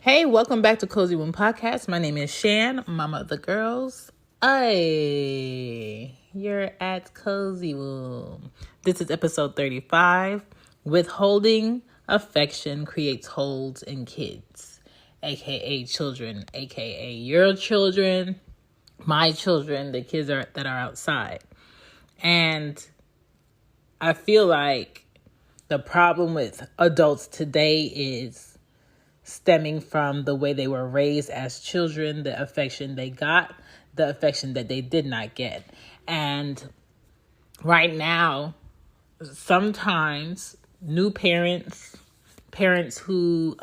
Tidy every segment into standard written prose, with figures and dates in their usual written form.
Hey, welcome back to Cozy Womb Podcast. My name is Shan, mama of the girls. Hey, you're at Cozy Womb. This is episode 35. Withholding affection creates holes in kids, aka children, aka your children, my children, the kids that are outside. And I feel like the problem with adults today is stemming from the way they were raised as children, the affection they got, the affection that they did not get. And right now, sometimes new parents who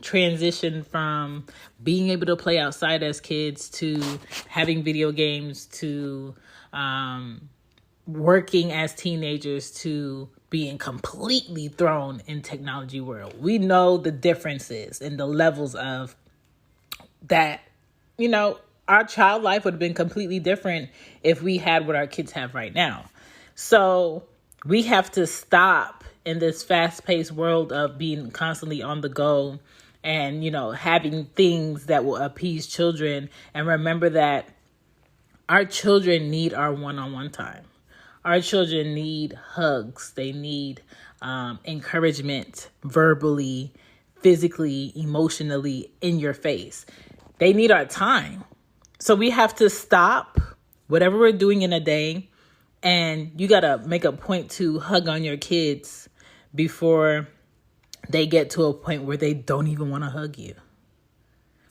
transition from being able to play outside as kids to having video games to working as teenagers to being completely thrown in technology world. We know the differences and the levels of that. Our child life would have been completely different if we had what our kids have right now. So we have to stop in this fast-paced world of being constantly on the go and, having things that will appease children, and remember that our children need our one-on-one time. Our children need hugs. They need encouragement verbally, physically, emotionally, in your face. They need our time. So we have to stop whatever we're doing in a day, and you got to make a point to hug on your kids before they get to a point where they don't even want to hug you,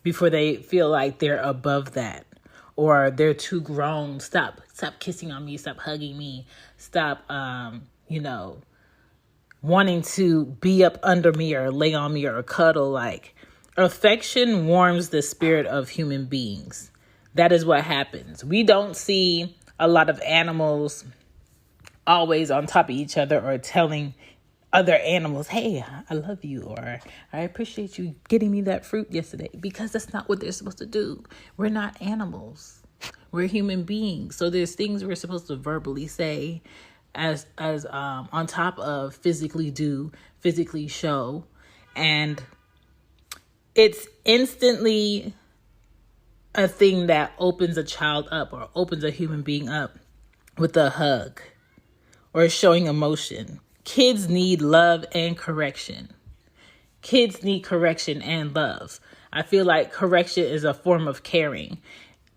before they feel like they're above that. Or they're too grown. Stop kissing on me. Stop hugging me. Stop, wanting to be up under me or lay on me or cuddle. Like, affection warms the spirit of human beings. That is what happens. We don't see a lot of animals always on top of each other or telling other animals, hey, I love you, or I appreciate you getting me that fruit yesterday, because that's not what they're supposed to do. We're not animals. We're human beings. So there's things we're supposed to verbally say as on top of physically show. And it's instantly a thing that opens a child up or opens a human being up with a hug or showing emotion. Kids need love and correction. Kids need correction and love. I feel like correction is a form of caring.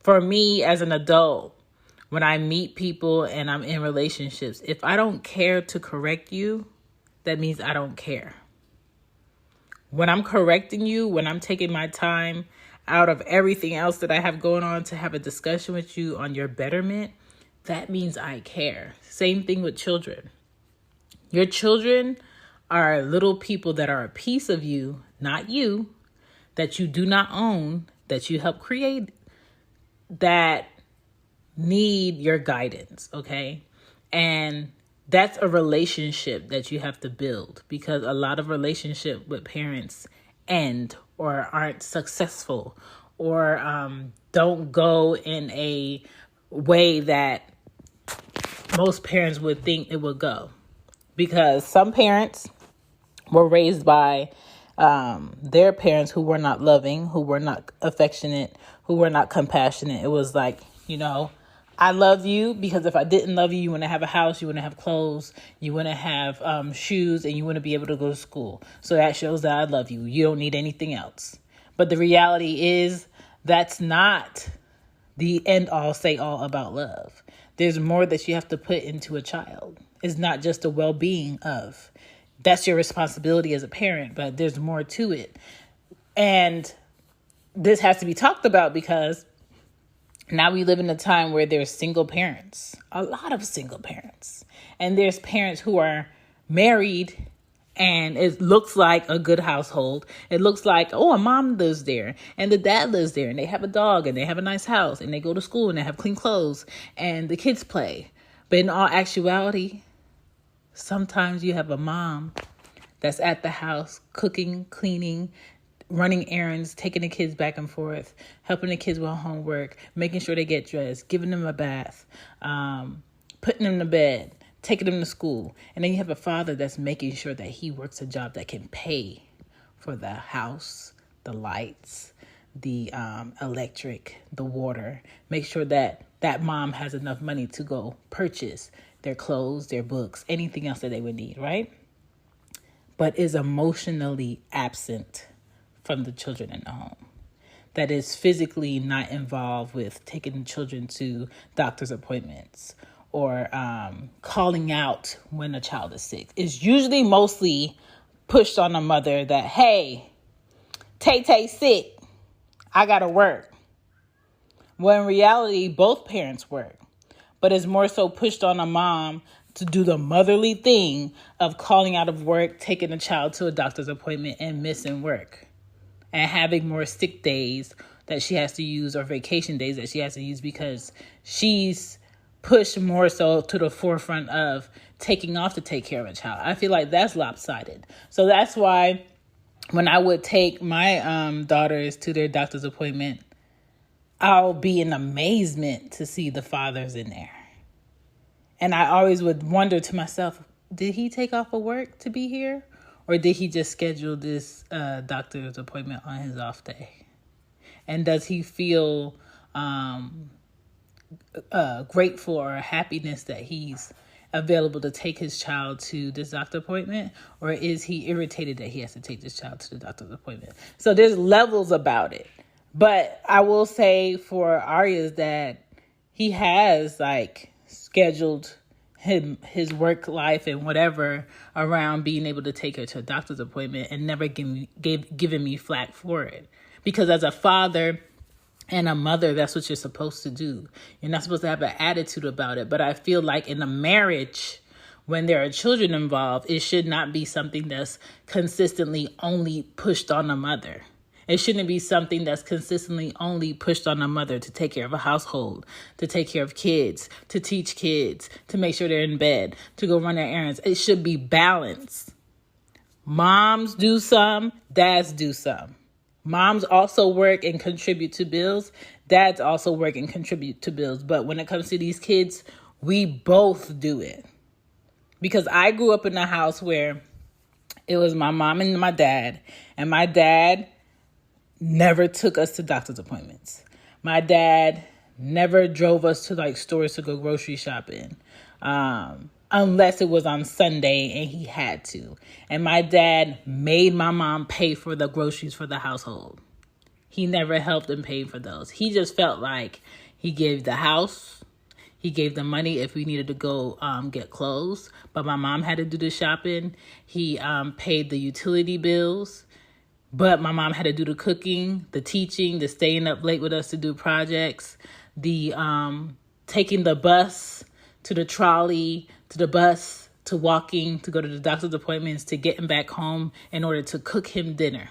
For me as an adult, when I meet people and I'm in relationships, if I don't care to correct you, that means I don't care. When I'm correcting you, when I'm taking my time out of everything else that I have going on to have a discussion with you on your betterment, that means I care. Same thing with children. Your children are little people that are a piece of you, not you, that you do not own, that you help create, that need your guidance, okay? And that's a relationship that you have to build, because a lot of relationships with parents end or aren't successful or don't go in a way that most parents would think it would go. Because some parents were raised by their parents who were not loving, who were not affectionate, who were not compassionate. It was like, I love you because if I didn't love you, you wouldn't have a house, you wouldn't have clothes, you wouldn't have shoes, and you wouldn't be able to go to school. So that shows that I love you. You don't need anything else. But the reality is that's not the end all say all about love. There's more that you have to put into a child. It's not just the well-being of. That's your responsibility as a parent, but there's more to it. And this has to be talked about because now we live in a time where there's single parents, a lot of single parents. And there's parents who are married and it looks like a good household. It looks like, a mom lives there and the dad lives there and they have a dog and they have a nice house and they go to school and they have clean clothes and the kids play. But in all actuality, sometimes you have a mom that's at the house cooking, cleaning, running errands, taking the kids back and forth, helping the kids with homework, making sure they get dressed, giving them a bath, putting them to bed, taking them to school. And then you have a father that's making sure that he works a job that can pay for the house, the lights, the electric, the water. Make sure that that mom has enough money to go purchase their clothes, their books, anything else that they would need, right? But is emotionally absent from the children in the home. That is physically not involved with taking children to doctor's appointments or calling out when a child is sick. It's usually mostly pushed on the mother that, hey, Tay-Tay's sick. I gotta work. Well, in reality, both parents work. But it's more so pushed on a mom to do the motherly thing of calling out of work, taking a child to a doctor's appointment, and missing work. And having more sick days that she has to use or vacation days that she has to use because she's pushed more so to the forefront of taking off to take care of a child. I feel like that's lopsided. So that's why when I would take my daughters to their doctor's appointment, I'll be in amazement to see the fathers in there. And I always would wonder to myself, did he take off of work to be here? Or did he just schedule this doctor's appointment on his off day? And does he feel grateful or happiness that he's available to take his child to this doctor appointment? Or is he irritated that he has to take this child to the doctor's appointment? So there's levels about it. But I will say for Arya's that he has scheduled his work life and whatever around being able to take her to a doctor's appointment and never given me flack for it. Because as a father and a mother, that's what you're supposed to do. You're not supposed to have an attitude about it. But I feel like in a marriage, when there are children involved, it should not be something that's consistently only pushed on the mother. It shouldn't be something that's consistently only pushed on a mother to take care of a household, to take care of kids, to teach kids, to make sure they're in bed, to go run their errands. It should be balanced. Moms do some, dads do some. Moms also work and contribute to bills. Dads also work and contribute to bills. But when it comes to these kids, we both do it. Because I grew up in a house where it was my mom and my dad never took us to doctor's appointments. My dad never drove us to stores to go grocery shopping, unless it was on Sunday and he had to. And my dad made my mom pay for the groceries for the household. He never helped and paid for those. He just felt like he gave the house, he gave the money if we needed to go get clothes, but my mom had to do the shopping. He paid the utility bills. But my mom had to do the cooking, the teaching, the staying up late with us to do projects, the taking the bus to the trolley, to the bus, to walking, to go to the doctor's appointments, to getting back home in order to cook him dinner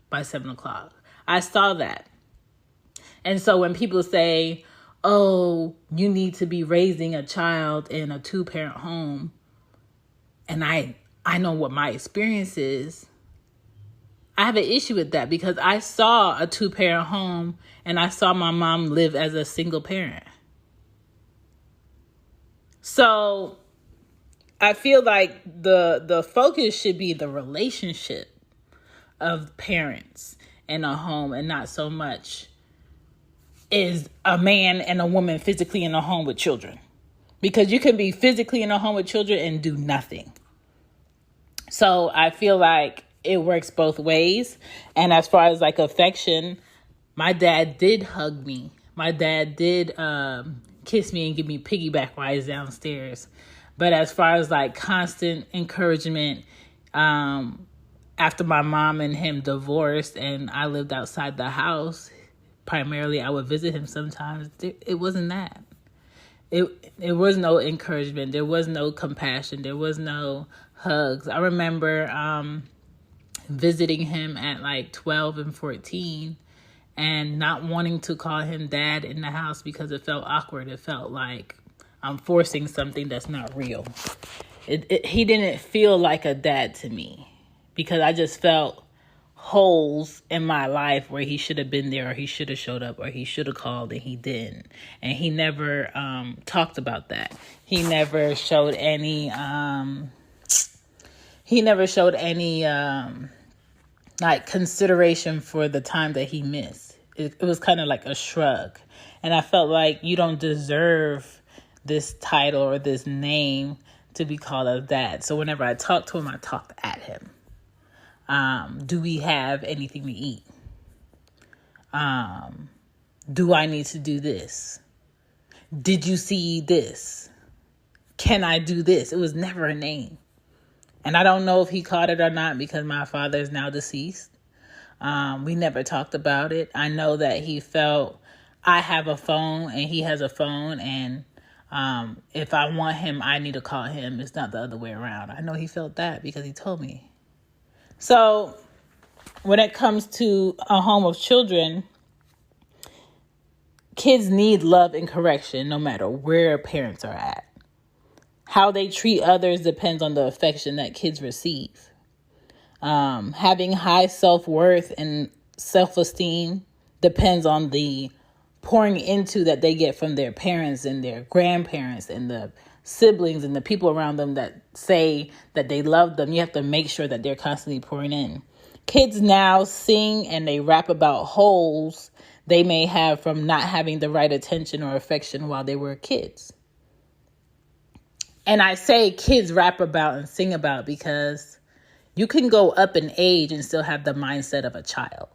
by 7 o'clock. I saw that. And so when people say, oh, you need to be raising a child in a 2-parent home, and I know what my experience is, I have an issue with that because I saw a 2-parent home and I saw my mom live as a single parent. So I feel like the focus should be the relationship of parents in a home and not so much is a man and a woman physically in a home with children. Because you can be physically in a home with children and do nothing. So I feel like it works both ways. And as far as affection, my dad did hug me. My dad did kiss me and give me piggyback rides downstairs. But as far as constant encouragement, after my mom and him divorced and I lived outside the house, primarily I would visit him sometimes. It wasn't that. It was no encouragement. There was no compassion. There was no hugs. I remember visiting him at 12 and 14 and not wanting to call him dad in the house because it felt awkward. It felt like I'm forcing something that's not real. He didn't feel like a dad to me because I just felt holes in my life where he should have been there or he should have showed up or he should have called and he didn't. And he never talked about that. He never showed any like consideration for the time that he missed. It was kind of like a shrug. And I felt like you don't deserve this title or this name to be called a dad. So whenever I talked to him, I talked at him. Do we have anything to eat? Do I need to do this? Did you see this? Can I do this? It was never a name. And I don't know if he caught it or not because my father is now deceased. We never talked about it. I know that he felt I have a phone and he has a phone. And if I want him, I need to call him. It's not the other way around. I know he felt that because he told me. So when it comes to a home of children, kids need love and correction no matter where parents are at. How they treat others depends on the affection that kids receive. Having high self-worth and self-esteem depends on the pouring into that they get from their parents and their grandparents and the siblings and the people around them that say that they love them. You have to make sure that they're constantly pouring in. Kids now sing and they rap about holes they may have from not having the right attention or affection while they were kids. And I say kids rap about and sing about because you can go up in age and still have the mindset of a child.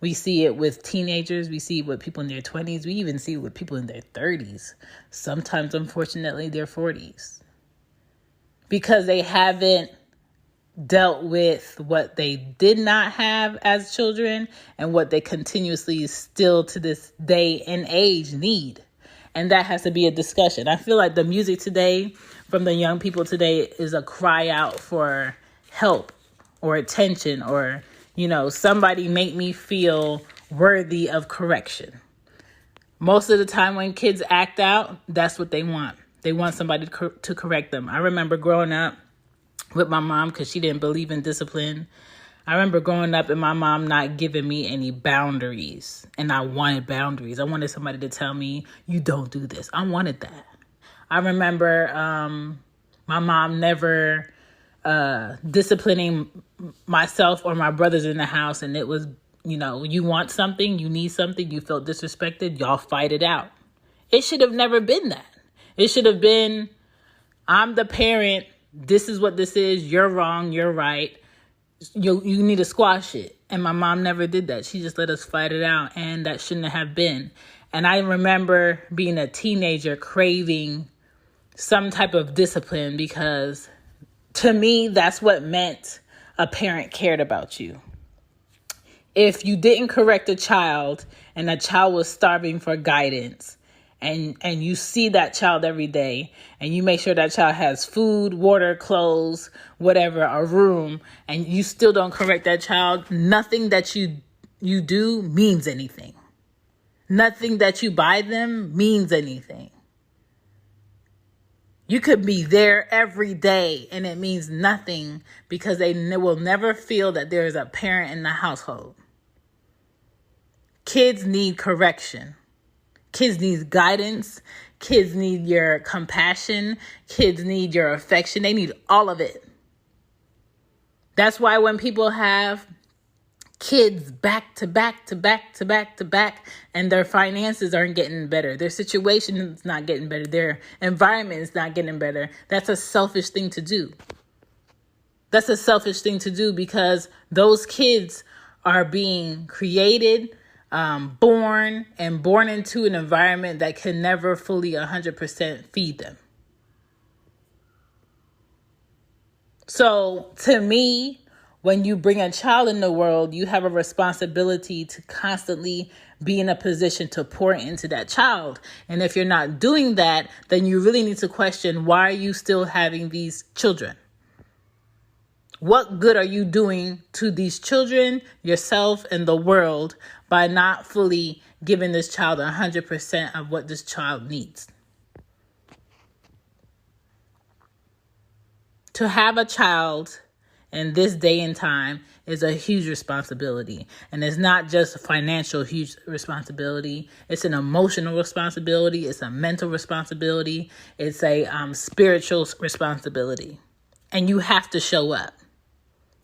We see it with teenagers. We see it with people in their 20s. We even see it with people in their 30s. Sometimes, unfortunately, their 40s. Because they haven't dealt with what they did not have as children and what they continuously still to this day and age need. And that has to be a discussion. I feel like the music today from the young people today is a cry out for help or attention or, somebody make me feel worthy of correction. Most of the time when kids act out, that's what they want. They want somebody to correct them. I remember growing up with my mom because she didn't believe in discipline. I remember growing up and my mom not giving me any boundaries. And I wanted boundaries. I wanted somebody to tell me, you don't do this. I wanted that. I remember my mom never disciplining myself or my brothers in the house. And it was, you want something, you need something, you felt disrespected, y'all fight it out. It should have never been that. It should have been, I'm the parent. This is what this is. You're wrong. You're right. You need to squash it. And my mom never did that. She just let us fight it out. And that shouldn't have been. And I remember being a teenager craving some type of discipline because to me, that's what meant a parent cared about you. If you didn't correct a child and a child was starving for guidance and you see that child every day and you make sure that child has food, water, clothes, whatever, a room, and you still don't correct that child, nothing that you do means anything. Nothing that you buy them means anything. You could be there every day and it means nothing because they will never feel that there is a parent in the household. Kids need correction. Kids need guidance. Kids need your compassion. Kids need your affection. They need all of it. That's why when people have kids back to back to back to back to back and their finances aren't getting better, their situation is not getting better, their environment is not getting better, that's a selfish thing to do. That's a selfish thing to do because those kids are being created, born into an environment that can never fully 100% feed them. So to me, when you bring a child in the world, you have a responsibility to constantly be in a position to pour into that child. And if you're not doing that, then you really need to question, why are you still having these children? What good are you doing to these children, yourself, and the world by not fully giving this child 100% of what this child needs? To have a child in this day and time is a huge responsibility. And it's not just a financial huge responsibility. It's an emotional responsibility. It's a mental responsibility. It's a spiritual responsibility. And you have to show up.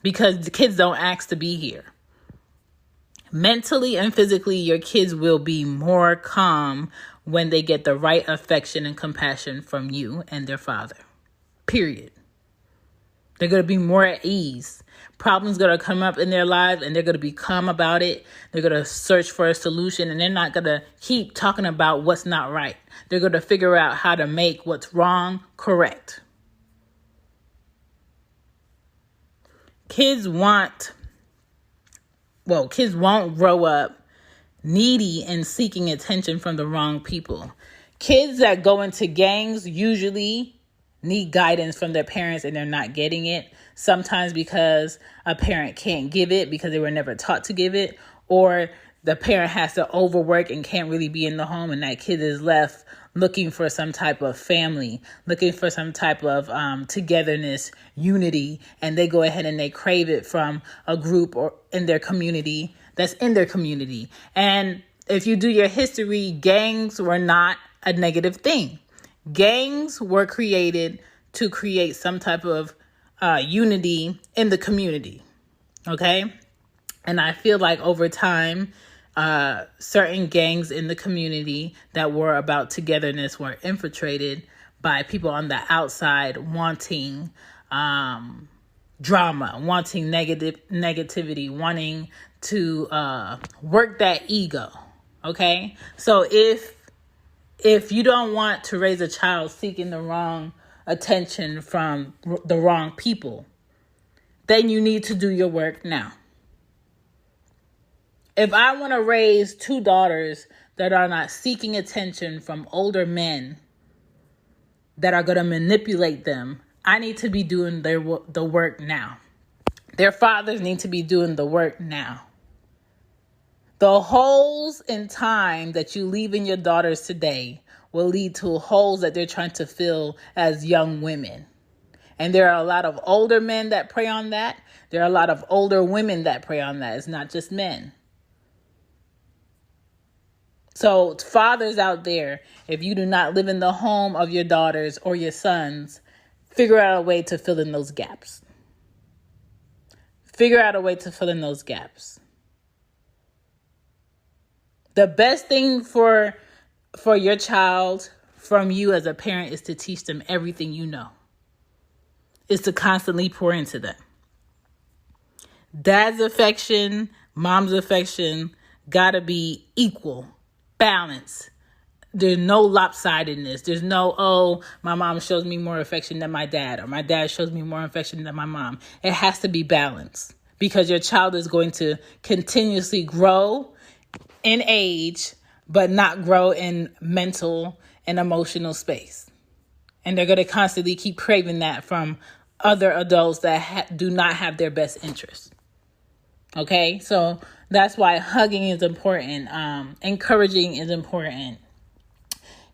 because the kids don't ask to be here. Mentally and physically, your kids will be more calm when they get the right affection and compassion from you and their father. Period. They're going to be more at ease. Problems going to come up in their lives and they're going to be calm about it. They're going to search for a solution and they're not going to keep talking about what's not right. They're going to figure out how to make what's wrong correct. Kids won't grow up needy and seeking attention from the wrong people. Kids that go into gangs usually need guidance from their parents and they're not getting it. Sometimes because a parent can't give it because they were never taught to give it, or the parent has to overwork and can't really be in the home and that kid is left looking for some type of family, looking for some type of togetherness, unity, and they go ahead and they crave it from a group or in their community that's in their community. And if you do your history, gangs were not a negative thing. Gangs were created to create some type of unity in the community, okay? And I feel like over time, certain gangs in the community that were about togetherness were infiltrated by people on the outside wanting drama, wanting negativity, wanting to work that ego. Okay, so if you don't want to raise a child seeking the wrong attention from the wrong people, then you need to do your work now. If I want to raise 2 daughters that are not seeking attention from older men that are going to manipulate them, I need to be doing the work now. Their fathers need to be doing the work now. The holes in time that you leave in your daughters today will lead to holes that they're trying to fill as young women. And there are a lot of older men that prey on that. There are a lot of older women that prey on that. It's not just men. So fathers out there, if you do not live in the home of your daughters or your sons, figure out a way to fill in those gaps. Figure out a way to fill in those gaps. The best thing for your child from you as a parent is to teach them everything you know. Is to constantly pour into them. Dad's affection, mom's affection, gotta be equal, balance. There's no lopsidedness. There's no, oh, my mom shows me more affection than my dad, or my dad shows me more affection than my mom. It has to be balanced because your child is going to continuously grow in age, but not grow in mental and emotional space. And they're going to constantly keep craving that from other adults that do not have their best interests. Okay, so that's why hugging is important. Encouraging is important.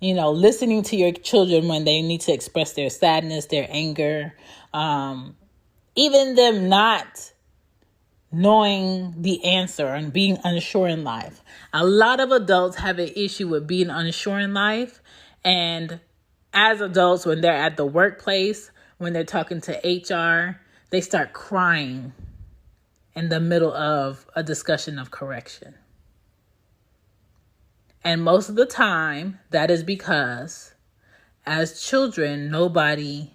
You know, listening to your children when they need to express their sadness, their anger, even them not knowing the answer and being unsure in life. A lot of adults have an issue with being unsure in life. And as adults, when they're at the workplace, when they're talking to HR, they start crying in the middle of a discussion of correction. And most of the time, that is because as children, nobody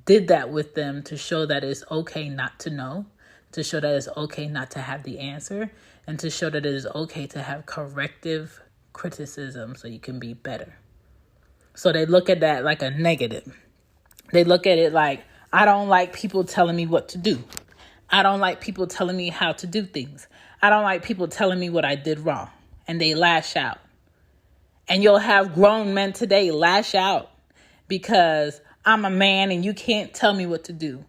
did that with them to show that it's okay not to know, to show that it's okay not to have the answer, and to show that it is okay to have corrective criticism so you can be better. So they look at that like a negative. They look at it like, I don't like people telling me what to do. I don't like people telling me how to do things. I don't like people telling me what I did wrong. And they lash out. And you'll have grown men today lash out because I'm a man and you can't tell me what to do.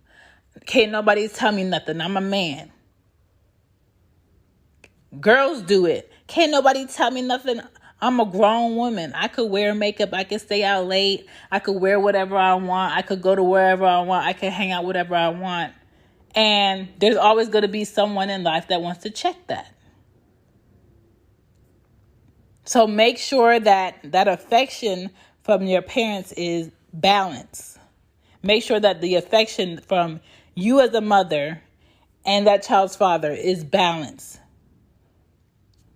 Can't nobody tell me nothing. I'm a man. Girls do it. Can't nobody tell me nothing. I'm a grown woman. I could wear makeup. I could stay out late. I could wear whatever I want. I could go to wherever I want. I could hang out whatever I want. And there's always going to be someone in life that wants to check that. So make sure that that affection from your parents is balanced. Make sure that the affection from you as a mother and that child's father is balance.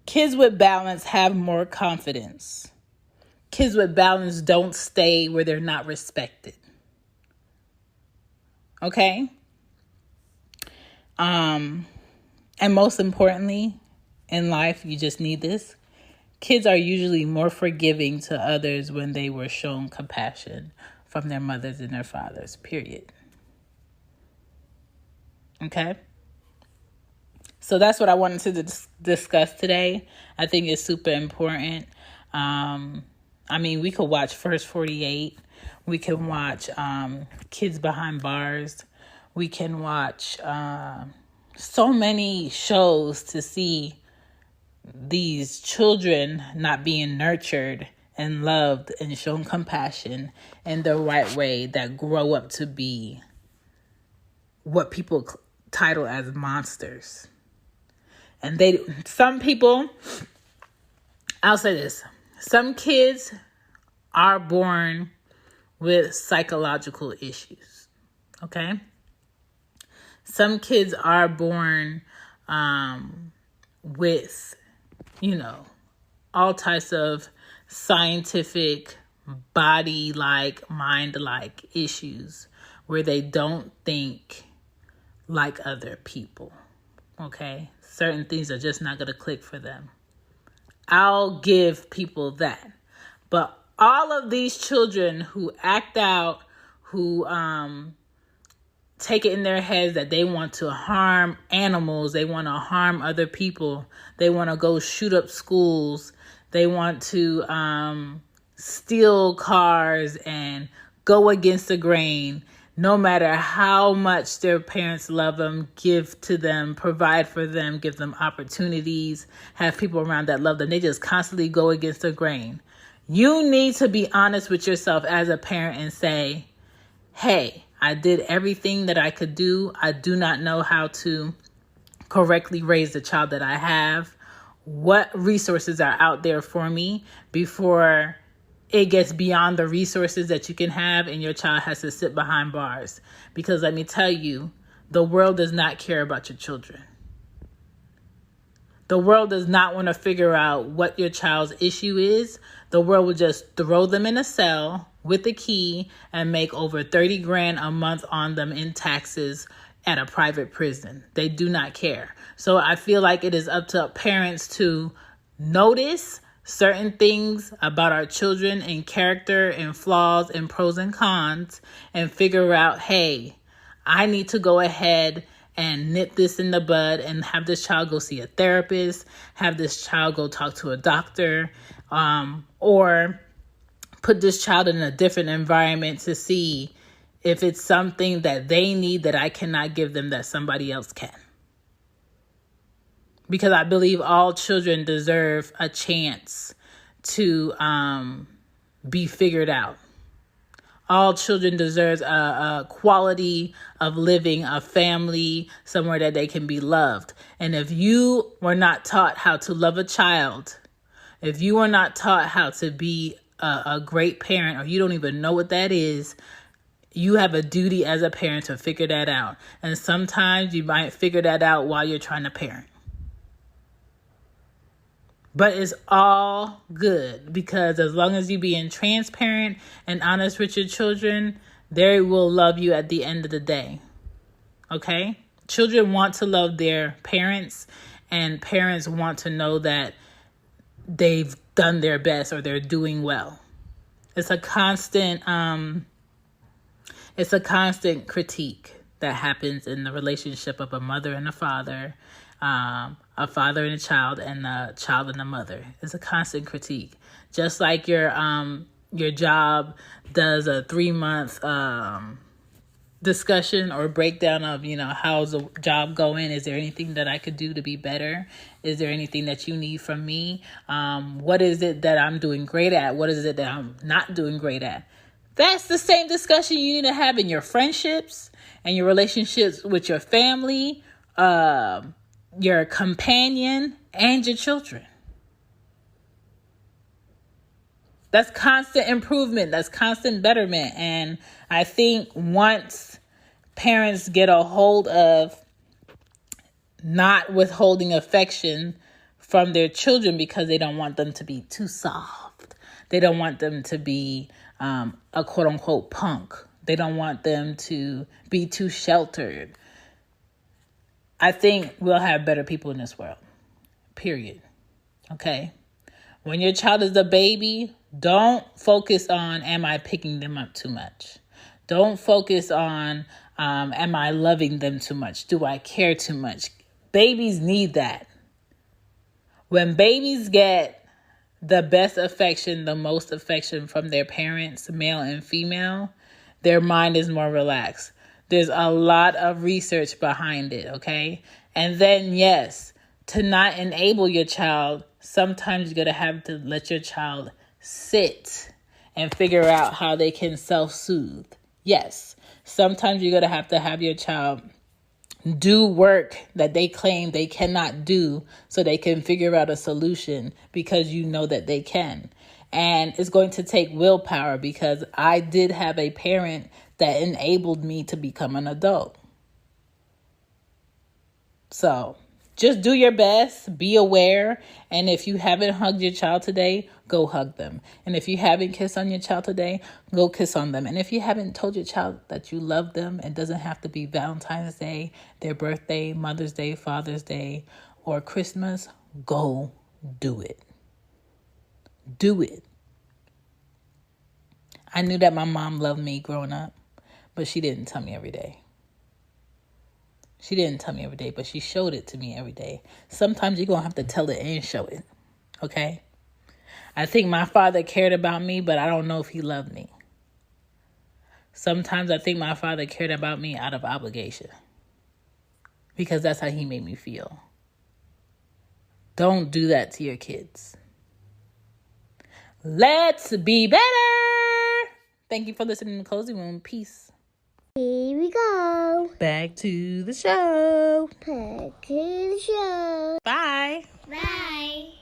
Kids with balance have more confidence. Kids with balance don't stay where they're not respected. Okay? And most importantly, in life, you just need this. Kids are usually more forgiving to others when they were shown compassion from their mothers and their fathers, period. Okay? So that's what I wanted to discuss today. I think it's super important. We could watch First 48. We can watch Kids Behind Bars. We can watch so many shows to see these children not being nurtured and loved and shown compassion in the right way, that grow up to be what people title as monsters. And some people, I'll say this, some kids are born with psychological issues, okay? Some kids are born with, all types of scientific, body-like, mind-like issues where they don't think like other people, okay? Certain things are just not going to click for them. I'll give people that. But all of these children who act out, who take it in their heads that they want to harm animals, they want to harm other people, they want to go shoot up schools, they want to steal cars and go against the grain, no matter how much their parents love them, give to them, provide for them, give them opportunities, have people around that love them, they just constantly go against the grain. You need to be honest with yourself as a parent and say, hey, I did everything that I could do. I do not know how to correctly raise the child that I have. What resources are out there for me before it gets beyond the resources that you can have and your child has to sit behind bars? Because let me tell you, the world does not care about your children. The world does not want to figure out what your child's issue is. The world will just throw them in a cell with a key and make over $30,000 a month on them in taxes at a private prison. They do not care. So I feel like it is up to parents to notice certain things about our children and character and flaws and pros and cons and figure out, hey, I need to go ahead and nip this in the bud and have this child go see a therapist, have this child go talk to a doctor, or put this child in a different environment to see if it's something that they need that I cannot give them that somebody else can. Because I believe all children deserve a chance to be figured out. All children deserve a quality of living, a family, somewhere that they can be loved. And if you were not taught how to love a child, if you were not taught how to be a great parent, or you don't even know what that is, you have a duty as a parent to figure that out. And sometimes you might figure that out while you're trying to parent. But it's all good, because as long as you being transparent and honest with your children, they will love you at the end of the day. Okay? Children want to love their parents, and parents want to know that they've done their best or they're doing well. It's a constant critique that happens in the relationship of a mother and a father, a father and a child and a mother. It's a constant critique. Just like your job does a 3-month discussion or breakdown of, how's the job going? Is there anything that I could do to be better? Is there anything that you need from me? What is it that I'm doing great at? What is it that I'm not doing great at? That's the same discussion you need to have in your friendships and your relationships with your family, your companion, and your children. That's constant improvement. That's constant betterment. And I think once parents get a hold of not withholding affection from their children because they don't want them to be too soft. They don't want them to be a quote unquote punk. They don't want them to be too sheltered. I think we'll have better people in this world. Period. Okay? When your child is a baby, don't focus on, am I picking them up too much? Don't focus on, am I loving them too much? Do I care too much? Babies need that. When babies get the best affection, the most affection from their parents, male and female, their mind is more relaxed. There's a lot of research behind it, okay? And then, yes, to not enable your child, sometimes you're going to have to let your child sit and figure out how they can self-soothe. Yes, sometimes you're going to have your child do work that they claim they cannot do so they can figure out a solution because you know that they can. And it's going to take willpower because I did have a parent that enabled me to become an adult. So just do your best, be aware. And if you haven't hugged your child today, go hug them. And if you haven't kissed on your child today, go kiss on them. And if you haven't told your child that you love them, it doesn't have to be Valentine's Day, their birthday, Mother's Day, Father's Day, or Christmas, go do it. Do it. I knew that my mom loved me growing up, but she didn't tell me every day. She didn't tell me every day, but she showed it to me every day. Sometimes you're going to have to tell it and show it, okay? I think my father cared about me, but I don't know if he loved me. Sometimes I think my father cared about me out of obligation because that's how he made me feel. Don't do that to your kids. Let's be better. Thank you for listening to Cozy Room. Peace. Here we go. Back to the show. Back to the show. Bye. Bye.